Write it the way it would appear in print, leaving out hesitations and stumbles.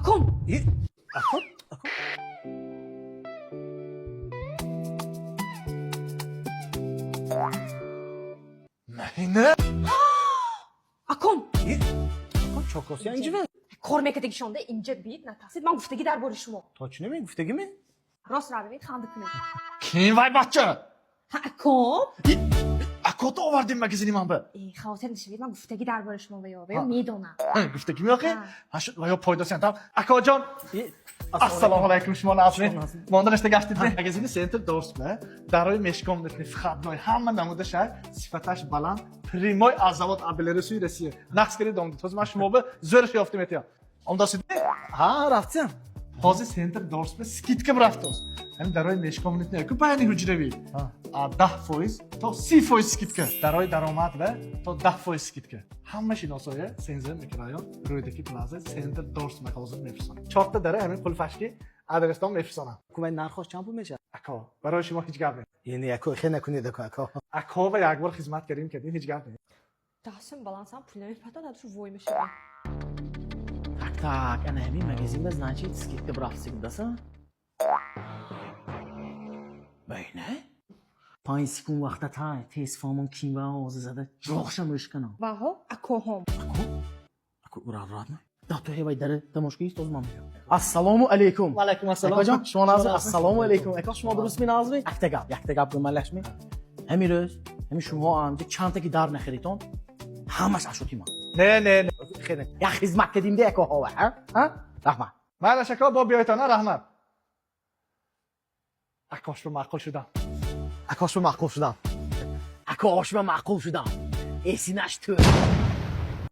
Akom. Akon? Mayne? Akom. Akon chokos yangi mi? Kormekadagi shonda ince bir natasid. Ben guftagi dar bo'lishim. Tochni mi? Guftagimi? Rost radimid xandiqni. Kim vaybatchi? Ha, Akom. Akota ovarding magazini mana bu. Xavotir nishmaydi. Ben guftagi dar bo'lishim va yo medona. Gufta kim yo'q? Ha. Ha shu va yo foydasi ham. Akajon. Assalomu alaykum shuma nasib. Mondan ishda gashtid magazini center do'stma. Daroy meshkomnitni входной hamma namuda shay sifatash baland прямой от завод Абелерусуи Россия. Нақскари домди. Тоз ман шумо бо зӯраш ёфтам метия. Омдасид? Ha, raftsan. Hozir center do'stma skidka biraftimiz. Ya'ni daroy meshkomnitni yoki bayani hujraviy. 10% to 30% skidka. Daroy daromad va to 10% skidka. Hamma shinosoya senzor mikrorayon ro'ydagi plaza center do'stma hozir mefson. Chorta dara hamon qulfashki adresdan mefsona. Kumen narxosh chand pul mecha? Aka, برای شما هیچ گپ نیست. Endi ako xena kunida ako. Aka و یک بار خدمت کردیم که هیچ گپ نیست. Dasim balansam pulini patad shu voymishi. Так, ana hamma magazinda, значит, skidka brafsigdasan. Bayna? 5 sekund vaqtda tez formon kim va ovozi zada. Jo'xsham o'shkana. Va ho, akohom. Aku uradmi? Da to hevay dara tamoshki istozmam. Assalomu alaykum. Va alaykum assalom. Akajon, shuma nazir. Assalomu alaykum. Aka shuma durustmi nazir? Yakta gap bimalashmi? Hamiroz, hami shuma amja chantaki dar naxiriton. Hamash ashotima. نه Xena. Ya xizmat qildimda aka hova, ha? Rahmat. من شکا با بیایتانا رحمت. اکاش رو معقول شدم. Akosh ma'qul shudam. Aka oshma ma'qul shudam. Esinash tu.